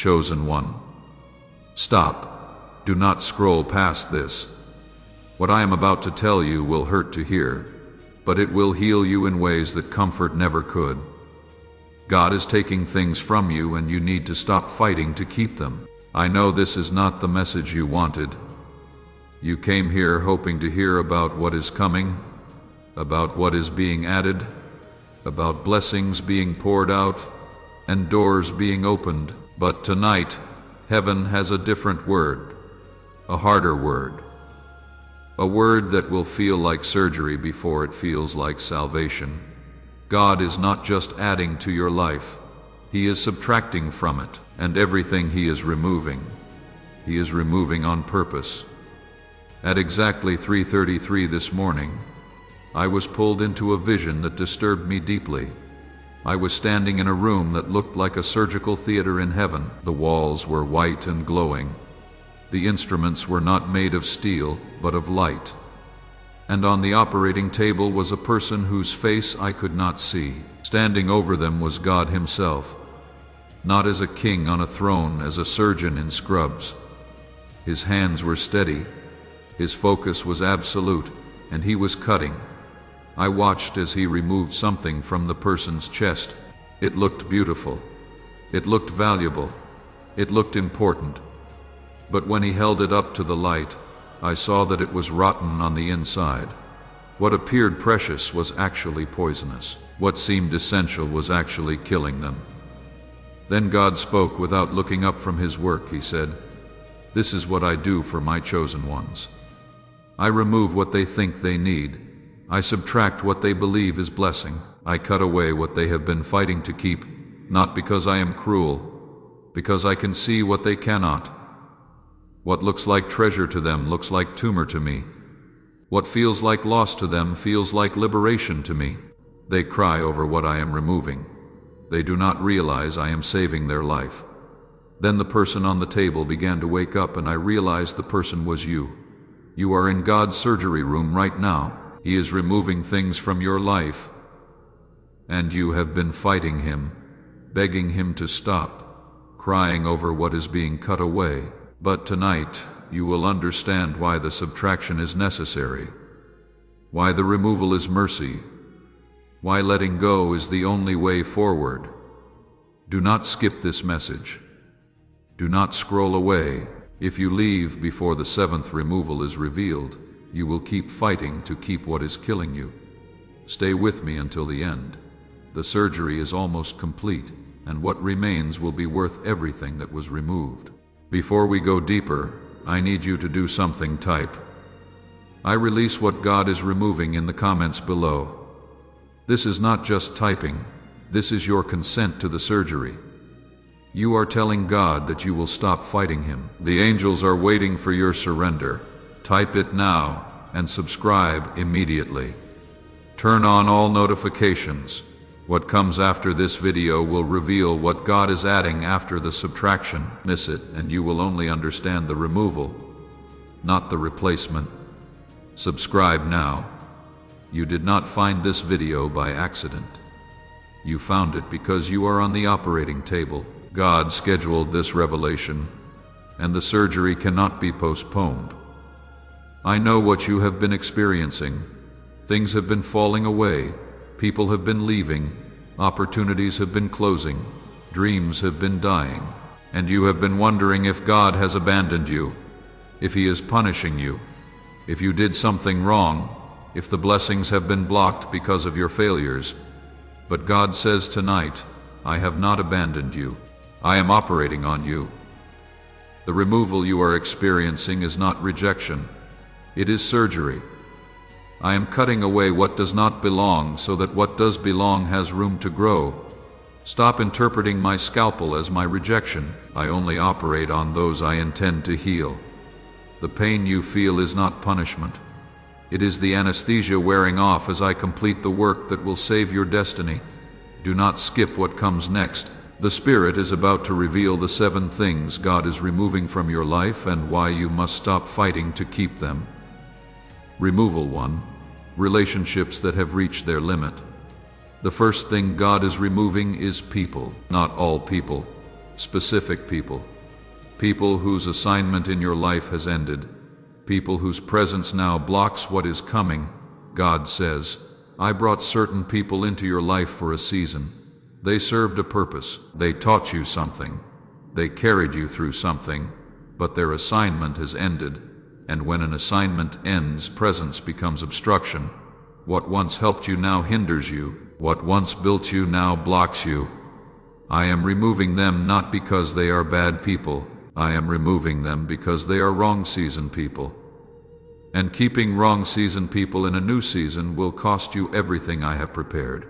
Chosen one. Stop. Do not scroll past this. What I am about to tell you will hurt to hear, but it will heal you in ways that comfort never could. God is taking things from you and you need to stop fighting to keep them. I know this is not the message you wanted. You came here hoping to hear about what is coming, about what is being added, about blessings being poured out, and doors being opened. But tonight, heaven has a different word, a harder word. A word that will feel like surgery before it feels like salvation. God is not just adding to your life, He is subtracting from it, and everything He is removing on purpose. At exactly 3:33 this morning, I was pulled into a vision that disturbed me deeply. I was standing in a room that looked like a surgical theater in heaven. The walls were white and glowing. The instruments were not made of steel, but of light. And on the operating table was a person whose face I could not see. Standing over them was God Himself, not as a king on a throne, as a surgeon in scrubs. His hands were steady, His focus was absolute, and He was cutting. I watched as He removed something from the person's chest. It looked beautiful. It looked valuable. It looked important. But when He held it up to the light, I saw that it was rotten on the inside. What appeared precious was actually poisonous. What seemed essential was actually killing them. Then God spoke without looking up from His work. He said, "This is what I do for my chosen ones. I remove what they think they need. I subtract what they believe is blessing. I cut away what they have been fighting to keep, not because I am cruel, because I can see what they cannot. What looks like treasure to them looks like tumor to me. What feels like loss to them feels like liberation to me. They cry over what I am removing. They do not realize I am saving their life." Then the person on the table began to wake up, and I realized the person was you. You are in God's surgery room right now. He is removing things from your life, and you have been fighting Him, begging Him to stop, crying over what is being cut away. But tonight, you will understand why the subtraction is necessary, why the removal is mercy, why letting go is the only way forward. Do not skip this message. Do not scroll away. If you leave before the seventh removal is revealed, you will keep fighting to keep what is killing you. Stay with me until the end. The surgery is almost complete, and what remains will be worth everything that was removed. Before we go deeper, I need you to do something. Type, "I release what God is removing" in the comments below. This is not just typing. This is your consent to the surgery. You are telling God that you will stop fighting Him. The angels are waiting for your surrender. Type it now and subscribe immediately. Turn on all notifications. What comes after this video will reveal what God is adding after the subtraction. Miss it and you will only understand the removal, not the replacement. Subscribe now. You did not find this video by accident. You found it because you are on the operating table. God scheduled this revelation, and the surgery cannot be postponed. I know what you have been experiencing. Things have been falling away. People have been leaving. Opportunities have been closing. Dreams have been dying. And you have been wondering if God has abandoned you, if He is punishing you, if you did something wrong, if the blessings have been blocked because of your failures. But God says tonight, "I have not abandoned you. I am operating on you." The removal you are experiencing is not rejection. It is surgery. I am cutting away what does not belong so that what does belong has room to grow. Stop interpreting my scalpel as my rejection. I only operate on those I intend to heal. The pain you feel is not punishment. It is the anesthesia wearing off as I complete the work that will save your destiny. Do not skip what comes next. The Spirit is about to reveal the 7 things God is removing from your life and why you must stop fighting to keep them. Removal 1. Relationships that have reached their limit. The first thing God is removing is people. Not all people. specific people. People whose assignment in your life has ended. People whose presence now blocks what is coming. God says, I brought certain people into your life for a season. They served a purpose. They taught you something. They carried you through something, but their assignment has ended. And when an assignment ends, presence becomes obstruction. What once helped you now hinders you. What once built you now blocks you. I am removing them not because they are bad people. I am removing them because they are wrong season people. And keeping wrong season people in a new season will cost you everything I have prepared.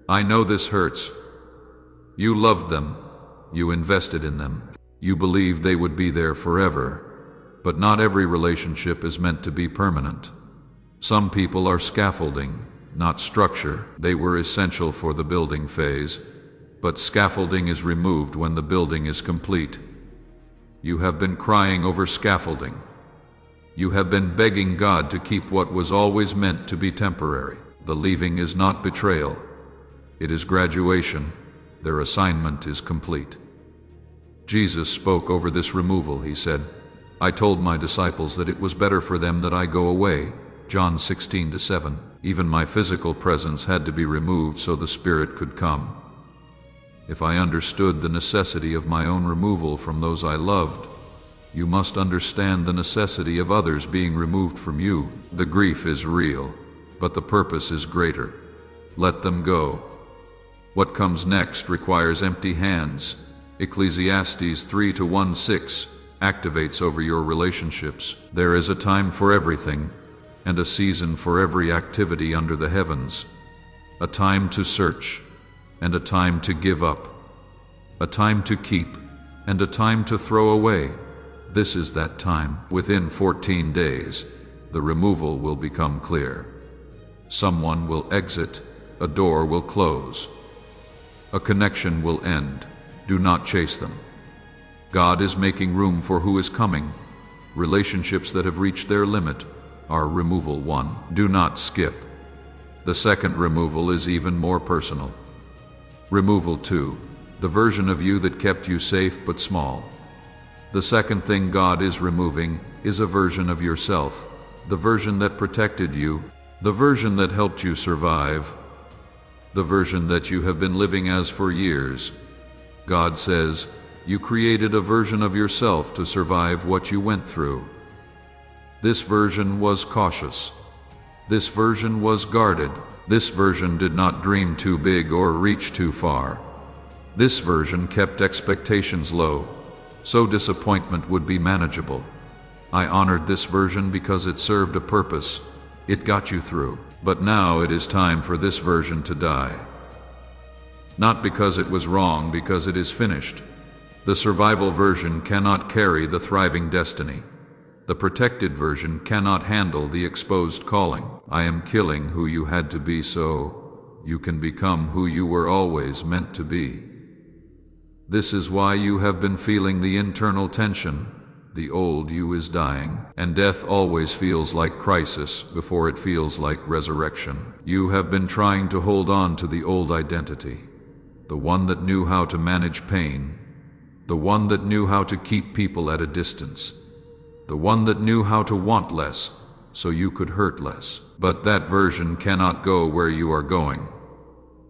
I know this hurts. You loved them. You invested in them. You believed they would be there forever. But not every relationship is meant to be permanent. Some people are scaffolding, not structure. They were essential for the building phase, but scaffolding is removed when the building is complete. You have been crying over scaffolding. You have been begging God to keep what was always meant to be temporary. The leaving is not betrayal. It is graduation. Their assignment is complete. Jesus spoke over this removal. He said, I told my disciples that it was better for them that I go away. John 16:7. Even my physical presence had to be removed so the Spirit could come. If I understood the necessity of my own removal from those I loved, you must understand the necessity of others being removed from you. The grief is real, but the purpose is greater. Let them go. What comes next requires empty hands. Ecclesiastes 3:1-6 activates over your relationships. There is a time for everything, and a season for every activity under the heavens. A time to search, and a time to give up. A time to keep, and a time to throw away. This is that time. Within 14 days, the removal will become clear. Someone will exit, a door will close. A connection will end. Do not chase them. God is making room for who is coming. Relationships that have reached their limit are removal 1. Do not skip. The second removal is even more personal. Removal 2. The version of you that kept you safe but small. The second thing God is removing is a version of yourself. The version that protected you. The version that helped you survive. The version that you have been living as for years. God says, you created a version of yourself to survive what you went through. This version was cautious. This version was guarded. This version did not dream too big or reach too far. This version kept expectations low, so disappointment would be manageable. I honored this version because it served a purpose. It got you through. But now it is time for this version to die. Not because it was wrong, because it is finished. The survival version cannot carry the thriving destiny. The protected version cannot handle the exposed calling. I am killing who you had to be so you can become who you were always meant to be. This is why you have been feeling the internal tension. The old you is dying, and death always feels like crisis before it feels like resurrection. You have been trying to hold on to the old identity, the one that knew how to manage pain, the one that knew how to keep people at a distance, the one that knew how to want less so you could hurt less. But that version cannot go where you are going.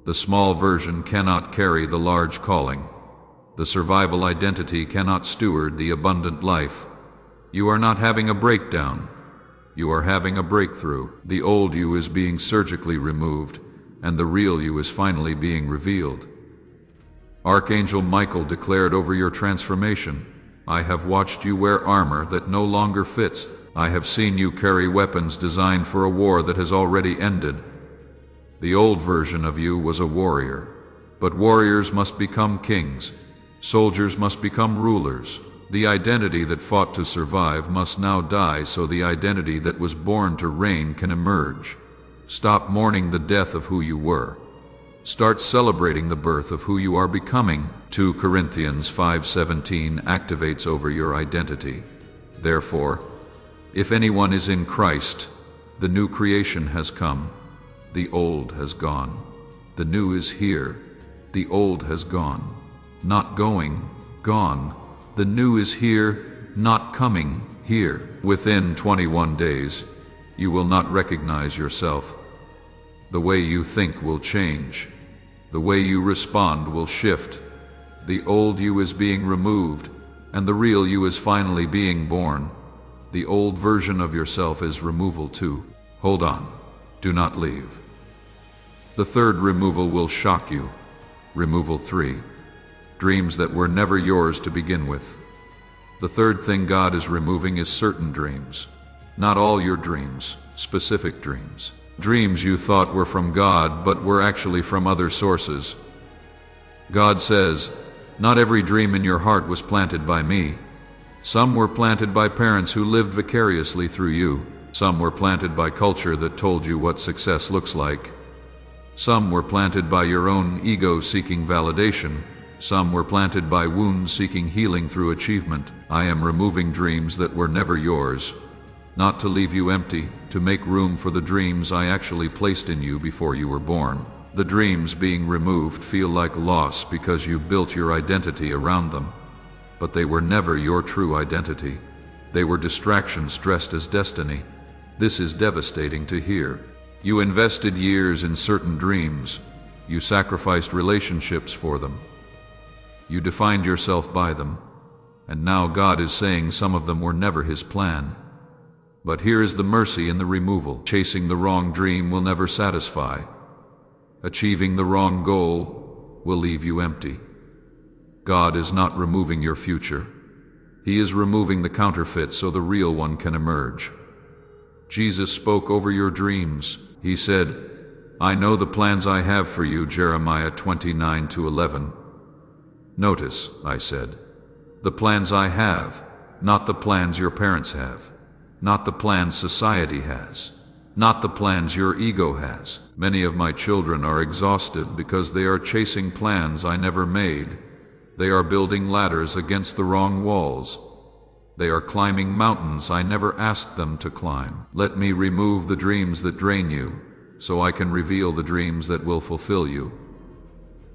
The small version cannot carry the large calling. The survival identity cannot steward the abundant life. You are not having a breakdown. You are having a breakthrough. The old you is being surgically removed, and the real you is finally being revealed. Archangel Michael declared over your transformation, I have watched you wear armor that no longer fits. I have seen you carry weapons designed for a war that has already ended. The old version of you was a warrior, but warriors must become kings. Soldiers must become rulers. The identity that fought to survive must now die so the identity that was born to reign can emerge. Stop mourning the death of who you were. Start celebrating the birth of who you are becoming. 2 Corinthians 5:17 activates over your identity. Therefore, if anyone is in Christ, the new creation has come. The old has gone. The new is here. The old has gone. Not going, gone. The new is here, not coming here. Within 21 days, you will not recognize yourself. The way you think will change. The way you respond will shift. The old you is being removed, and the real you is finally being born. The old version of yourself is removal too. Hold on. Do not leave. The third removal will shock you. Removal 3. Dreams that were never yours to begin with. The third thing God is removing is certain dreams. Not all your dreams, specific dreams. Dreams you thought were from God but were actually from other sources. God says, not every dream in your heart was planted by me. Some were planted by parents who lived vicariously through you. Some were planted by culture that told you what success looks like. Some were planted by your own ego seeking validation. Some were planted by wounds seeking healing through achievement. I am removing dreams that were never yours. Not to leave you empty, to make room for the dreams I actually placed in you before you were born. The dreams being removed feel like loss because you built your identity around them. But they were never your true identity. They were distractions dressed as destiny. This is devastating to hear. You invested years in certain dreams. You sacrificed relationships for them. You defined yourself by them. And now God is saying some of them were never His plan. But here is the mercy in the removal. Chasing the wrong dream will never satisfy. Achieving the wrong goal will leave you empty. God is not removing your future. He is removing the counterfeit so the real one can emerge. Jesus spoke over your dreams. He said, I know the plans I have for you, Jeremiah 29:11. Notice, I said, the plans I have, not the plans your parents have, not the plans society has, not the plans your ego has. Many of my children are exhausted because they are chasing plans I never made. They are building ladders against the wrong walls. They are climbing mountains I never asked them to climb. Let me remove the dreams that drain you, so I can reveal the dreams that will fulfill you.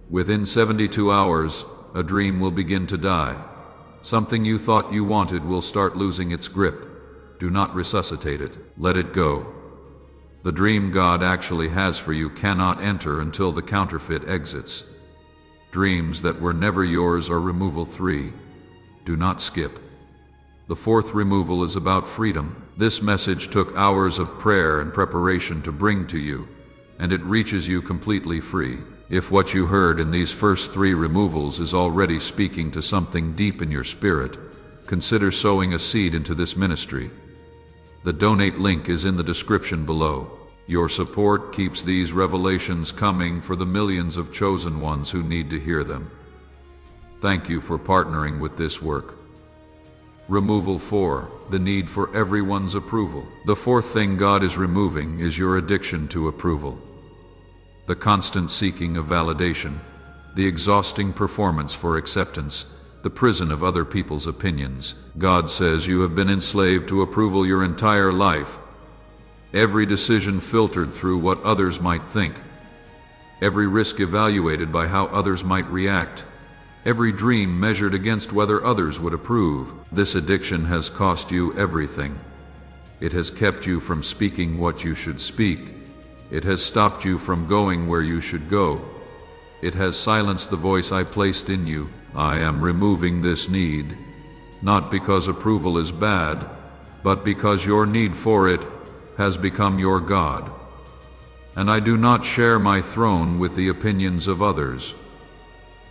Within 72 hours, a dream will begin to die. Something you thought you wanted will start losing its grip. Do not resuscitate it. Let it go. The dream God actually has for you cannot enter until the counterfeit exits. Dreams that were never yours are removal 3. Do not skip. The fourth removal is about freedom. This message took hours of prayer and preparation to bring to you, and it reaches you completely free. If what you heard in these first 3 removals is already speaking to something deep in your spirit, consider sowing a seed into this ministry. The donate link is in the description below. Your support keeps these revelations coming for the millions of chosen ones who need to hear them. Thank you for partnering with this work. Removal 4, the need for everyone's approval. The fourth thing God is removing is your addiction to approval. The constant seeking of validation, the exhausting performance for acceptance, the prison of other people's opinions. God says you have been enslaved to approval your entire life. Every decision filtered through what others might think. Every risk evaluated by how others might react. Every dream measured against whether others would approve. This addiction has cost you everything. It has kept you from speaking what you should speak. It has stopped you from going where you should go. It has silenced the voice I placed in you. I am removing this need, not because approval is bad, but because your need for it has become your God. And I do not share my throne with the opinions of others.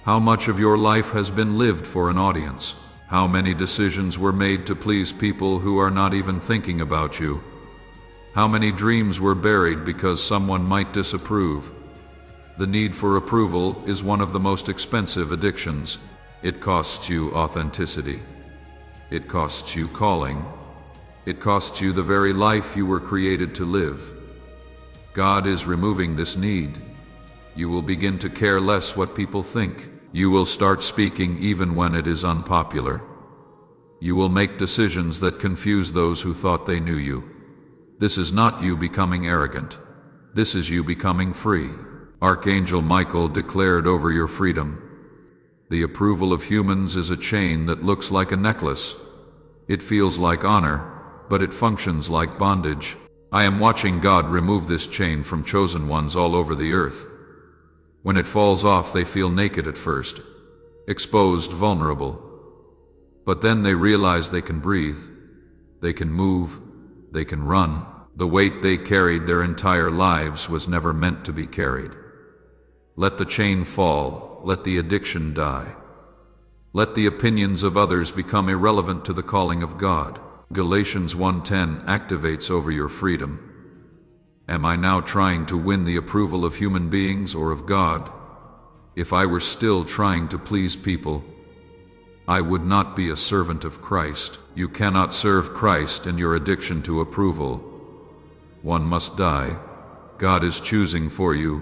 How much of your life has been lived for an audience? How many decisions were made to please people who are not even thinking about you? How many dreams were buried because someone might disapprove? The need for approval is one of the most expensive addictions. It costs you authenticity. It costs you calling. It costs you the very life you were created to live. God is removing this need. You will begin to care less what people think. You will start speaking even when it is unpopular. You will make decisions that confuse those who thought they knew you. This is not you becoming arrogant. This is you becoming free. Archangel Michael declared over your freedom. The approval of humans is a chain that looks like a necklace. It feels like honor, but it functions like bondage. I am watching God remove this chain from chosen ones all over the earth. When it falls off, they feel naked at first, exposed, vulnerable. But then they realize they can breathe, they can move, they can run. The weight they carried their entire lives was never meant to be carried. Let the chain fall, let the addiction die. Let the opinions of others become irrelevant to the calling of God. Galatians 1:10 activates over your freedom. Am I now trying to win the approval of human beings or of God? If I were still trying to please people, I would not be a servant of Christ. You cannot serve Christ in your addiction to approval. One must die. God is choosing for you.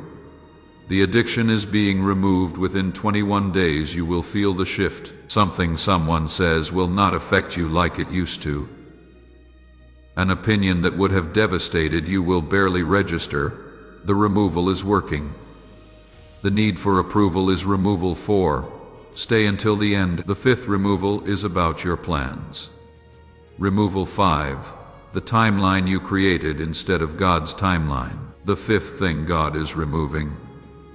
The addiction is being removed. Within 21 days you will feel the shift. Something someone says will not affect you like it used to. An opinion that would have devastated you will barely register. The removal is working. The need for approval is removal 4. Stay until the end. The 5th removal is about your plans. Removal 5. The timeline you created instead of God's timeline. The 5th thing God is removing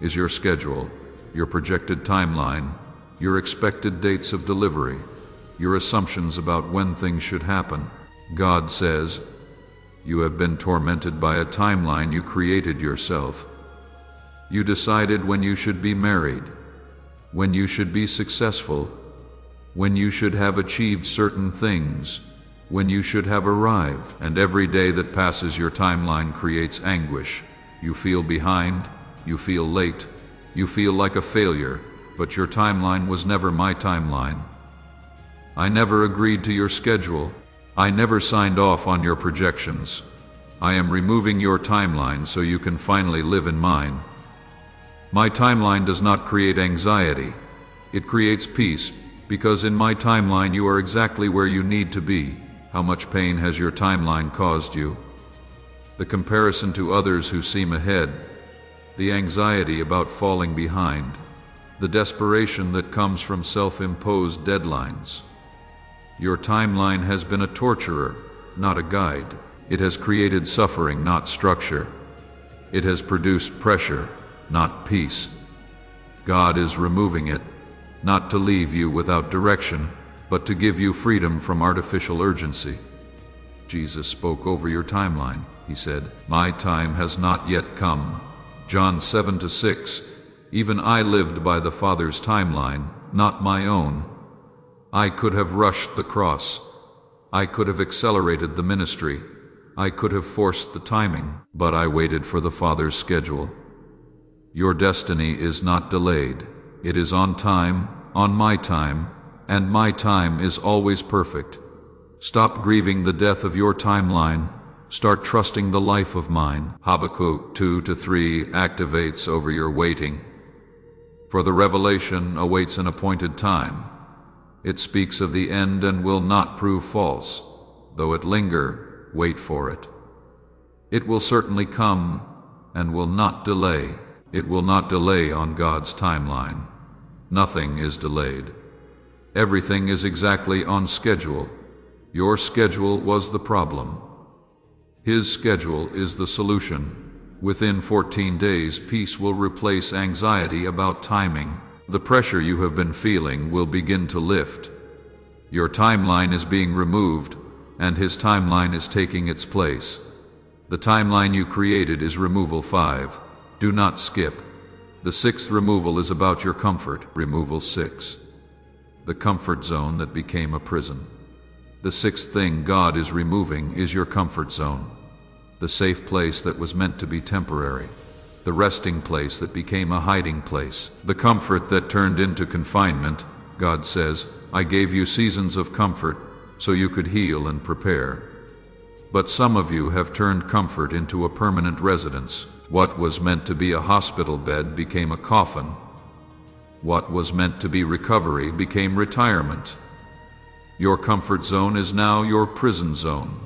is your schedule, your projected timeline, your expected dates of delivery, your assumptions about when things should happen. God says, you have been tormented by a timeline you created yourself. You decided when you should be married, when you should be successful, when you should have achieved certain things, when you should have arrived. And every day that passes your timeline creates anguish. You feel behind, you feel late, you feel like a failure, but your timeline was never my timeline. I never agreed to your schedule. I never signed off on your projections. I am removing your timeline so you can finally live in mine. My timeline does not create anxiety. It creates peace, because in my timeline you are exactly where you need to be. How much pain has your timeline caused you? The comparison to others who seem ahead, the anxiety about falling behind, the desperation that comes from self-imposed deadlines. Your timeline has been a torturer, not a guide. It has created suffering, not structure. It has produced pressure, not peace. God is removing it, not to leave you without direction, but to give you freedom from artificial urgency. Jesus spoke over your timeline. He said, "My time has not yet come." John 7:6. Even I lived by the Father's timeline, not my own. I could have rushed the cross. I could have accelerated the ministry. I could have forced the timing, but I waited for the Father's schedule. Your destiny is not delayed. It is on time, on my time, and my time is always perfect. Stop grieving the death of your timeline. Start trusting the life of mine. Habakkuk 2-3 activates over your waiting. For the revelation awaits an appointed time. It speaks of the end and will not prove false. Though it linger, wait for it. It will certainly come and will not delay. It will not delay on God's timeline. Nothing is delayed. Everything is exactly on schedule. Your schedule was the problem. His schedule is the solution. Within 14 days, peace will replace anxiety about timing. The pressure you have been feeling will begin to lift. Your timeline is being removed, and His timeline is taking its place. The timeline you created is removal 5. Do not skip. The 6th removal is about your comfort. Removal 6. The comfort zone that became a prison. The 6th thing God is removing is your comfort zone. The safe place that was meant to be temporary. The resting place that became a hiding place. The comfort that turned into confinement. God says, I gave you seasons of comfort so you could heal and prepare. But some of you have turned comfort into a permanent residence. What was meant to be a hospital bed became a coffin. What was meant to be recovery became retirement. Your comfort zone is now your prison zone.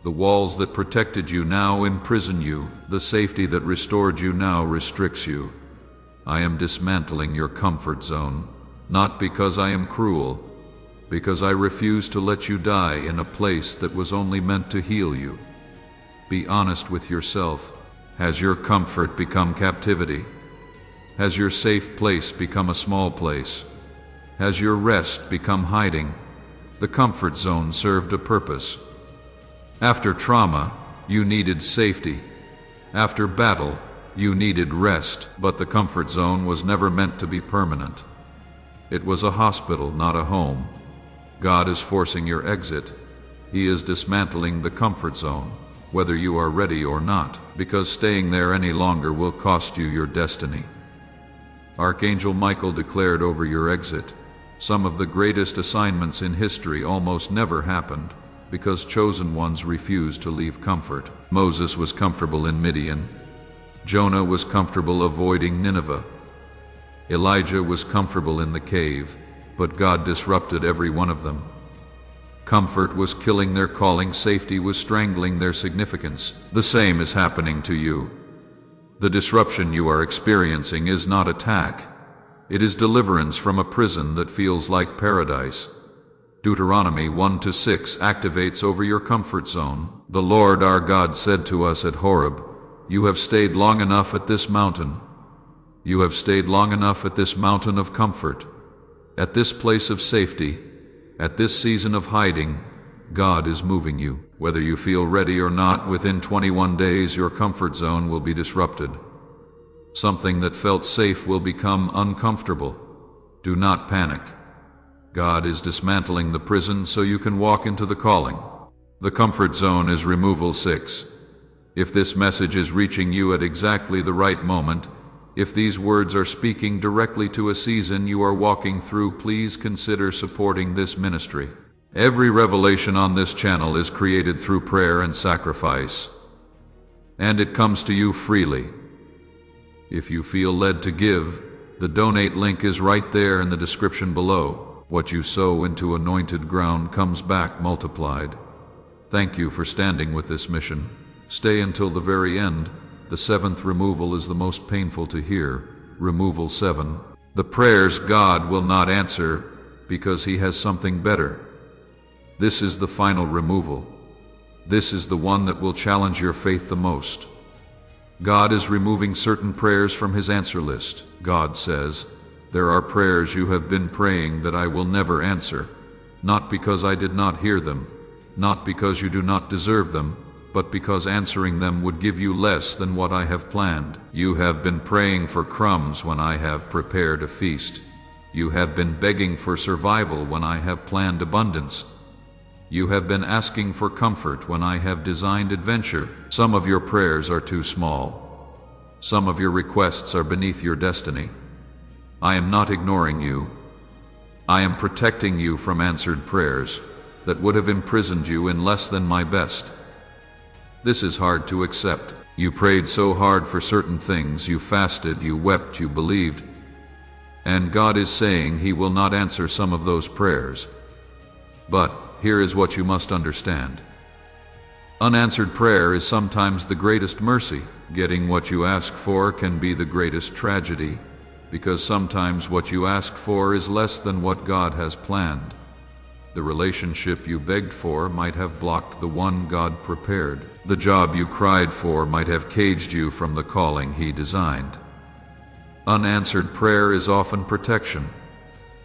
The walls that protected you now imprison you. The safety that restored you now restricts you. I am dismantling your comfort zone. not because I am cruel, because I refuse to let you die in a place that was only meant to heal you. Be honest with yourself. Has your comfort become captivity? Has your safe place become a small place? Has your rest become hiding? The comfort zone served a purpose. After trauma, you needed safety. After battle, you needed rest, but the comfort zone was never meant to be permanent. It was a hospital, not a home. God is forcing your exit. He is dismantling the comfort zone, whether you are ready or not, because staying there any longer will cost you your destiny. Archangel Michael declared over your exit, some of the greatest assignments in history almost never happened, because chosen ones refused to leave comfort. Moses was comfortable in Midian. Jonah was comfortable avoiding Nineveh. Elijah was comfortable in the cave, but God disrupted every one of them. Comfort was killing their calling, safety was strangling their significance. The same is happening to you. The disruption you are experiencing is not attack. It is deliverance from a prison that feels like paradise. Deuteronomy 1-6 activates over your comfort zone. The Lord our God said to us at Horeb, "You have stayed long enough at this mountain. You have stayed long enough at this mountain of comfort, at this place of safety, at this season of hiding. God is moving you. Whether you feel ready or not, within 21 days your comfort zone will be disrupted. Something that felt safe will become uncomfortable. Do not panic. God is dismantling the prison so you can walk into the calling. The comfort zone is removal 6. If this message is reaching you at exactly the right moment, if these words are speaking directly to a season you are walking through, please consider supporting this ministry. Every revelation on this channel is created through prayer and sacrifice, and it comes to you freely. If you feel led to give, the donate link is right there in the description below. What you sow into anointed ground comes back multiplied. Thank you for standing with this mission. Stay until the very end. The 7th removal is the most painful to hear. Removal 7. The prayers God will not answer because He has something better. This is the final removal. This is the one that will challenge your faith the most. God is removing certain prayers from His answer list. God says, "There are prayers you have been praying that I will never answer, not because I did not hear them, not because you do not deserve them, but because answering them would give you less than what I have planned. You have been praying for crumbs when I have prepared a feast. You have been begging for survival when I have planned abundance. You have been asking for comfort when I have designed adventure." Some of your prayers are too small. Some of your requests are beneath your destiny. I am not ignoring you. I am protecting you from answered prayers that would have imprisoned you in less than my best. This is hard to accept. You prayed so hard for certain things, you fasted, you wept, you believed. And God is saying He will not answer some of those prayers. But here is what you must understand. Unanswered prayer is sometimes the greatest mercy. Getting what you ask for can be the greatest tragedy, because sometimes what you ask for is less than what God has planned. The relationship you begged for might have blocked the one God prepared. The job you cried for might have caged you from the calling He designed. Unanswered prayer is often protection.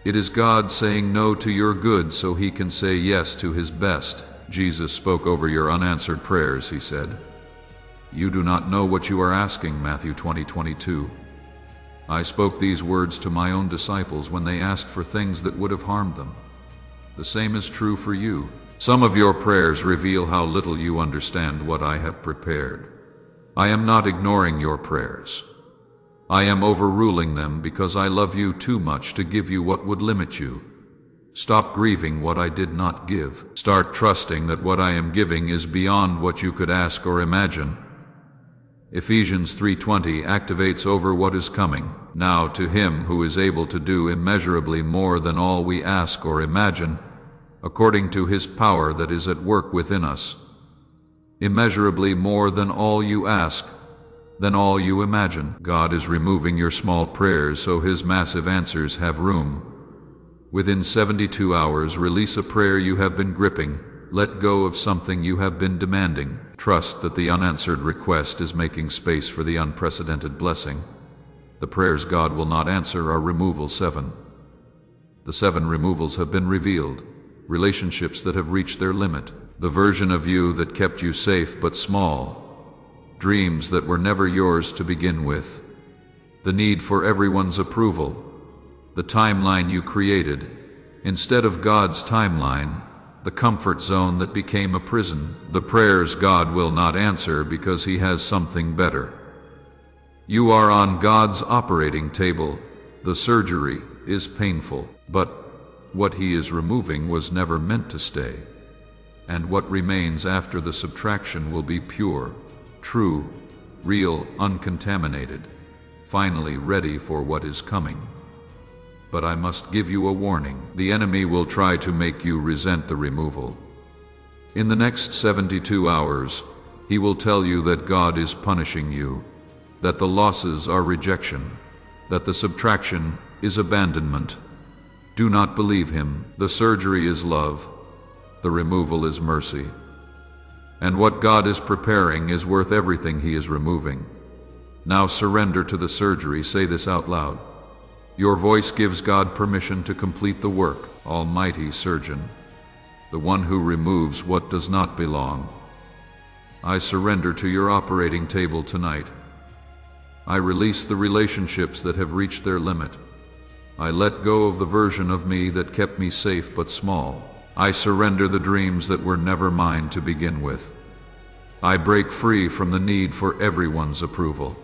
It is God saying no to your good so He can say yes to His best. Jesus spoke over your unanswered prayers. He said, "You do not know what you are asking," Matthew 20:22. I spoke these words to my own disciples when they asked for things that would have harmed them. The same is true for you. Some of your prayers reveal how little you understand what I have prepared. I am not ignoring your prayers. I am overruling them because I love you too much to give you what would limit you. Stop grieving what I did not give. Start trusting that what I am giving is beyond what you could ask or imagine. Ephesians 3:20 activates over what is coming. Now to Him who is able to do immeasurably more than all we ask or imagine, according to His power that is at work within us. Immeasurably more than all you ask, than all you imagine. God is removing your small prayers so His massive answers have room. Within 72 hours, release a prayer you have been gripping. Let go of something you have been demanding. Trust that the unanswered request is making space for the unprecedented blessing. The prayers God will not answer are removal 7. The 7 removals have been revealed. Relationships that have reached their limit. The version of you that kept you safe but small. Dreams that were never yours to begin with. The need for everyone's approval. The timeline you created, instead of God's timeline, the comfort zone that became a prison. The prayers God will not answer because He has something better. You are on God's operating table. The surgery is painful, but what He is removing was never meant to stay. And what remains after the subtraction will be pure, true, real, uncontaminated, finally ready for what is coming. But I must give you a warning. The enemy will try to make you resent the removal. In the next 72 hours, he will tell you that God is punishing you, that the losses are rejection, that the subtraction is abandonment. Do not believe him. The surgery is love. The removal is mercy. And what God is preparing is worth everything He is removing. Now surrender to the surgery. Say this out loud. Your voice gives God permission to complete the work. Almighty Surgeon, the one who removes what does not belong. I surrender to your operating table tonight. I release the relationships that have reached their limit. I let go of the version of me that kept me safe but small. I surrender the dreams that were never mine to begin with. I break free from the need for everyone's approval.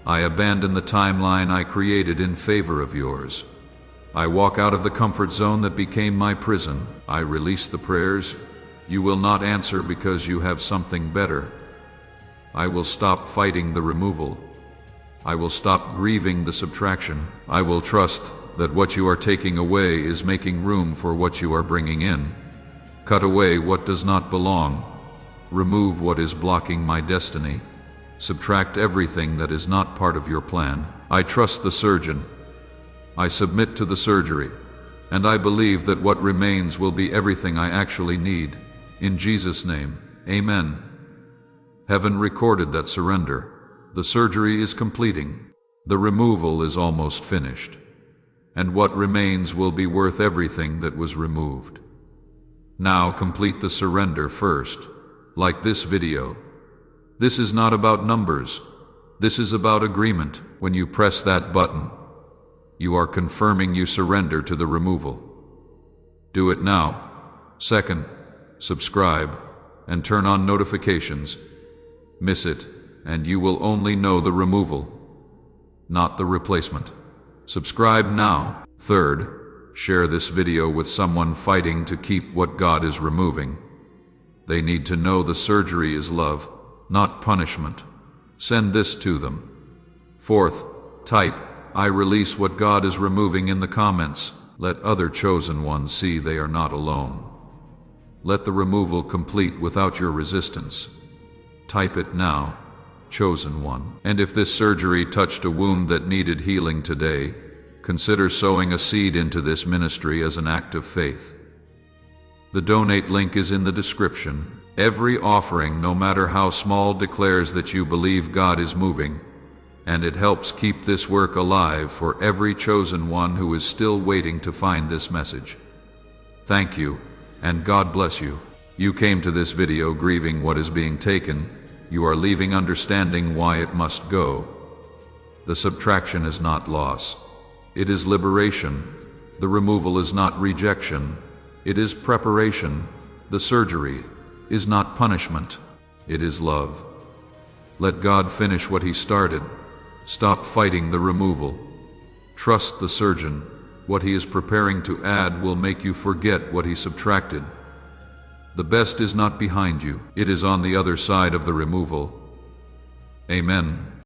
I abandon the timeline I created in favor of yours. I walk out of the comfort zone that became my prison. I release the prayers you will not answer because you have something better. I will stop fighting the removal. I will stop grieving the subtraction. I will trust that what you are taking away is making room for what you are bringing in. Cut away what does not belong. Remove what is blocking my destiny. Subtract everything that is not part of your plan. I trust the surgeon. I submit to the surgery, and I believe that what remains will be everything I actually need. In Jesus' name, amen. Heaven recorded that surrender. The surgery is completing. The removal is almost finished. And what remains will be worth everything that was removed. Now complete the surrender first. Like this video. This is not about numbers. This is about agreement. When you press that button, you are confirming you surrender to the removal. Do it now. Second, subscribe and turn on notifications. Miss it, and you will only know the removal, not the replacement. Subscribe now. Third, share this video with someone fighting to keep what God is removing. They need to know the surgery is love, not punishment. Send this to them. Fourth, type, I release what God is removing in the comments. Let other chosen ones see they are not alone. Let the removal complete without your resistance. Type it now, chosen one. And if this surgery touched a wound that needed healing today, consider sowing a seed into this ministry as an act of faith. The donate link is in the description. Every offering, no matter how small, declares that you believe God is moving, and it helps keep this work alive for every chosen one who is still waiting to find this message. Thank you, and God bless you. You came to this video grieving what is being taken. You are leaving understanding why it must go. The subtraction is not loss. It is liberation. The removal is not rejection. It is preparation. The surgery is not punishment. It is love. Let God finish what He started. Stop fighting the removal. Trust the surgeon. What he is preparing to add will make you forget what he subtracted. The best is not behind you. It is on the other side of the removal. Amen.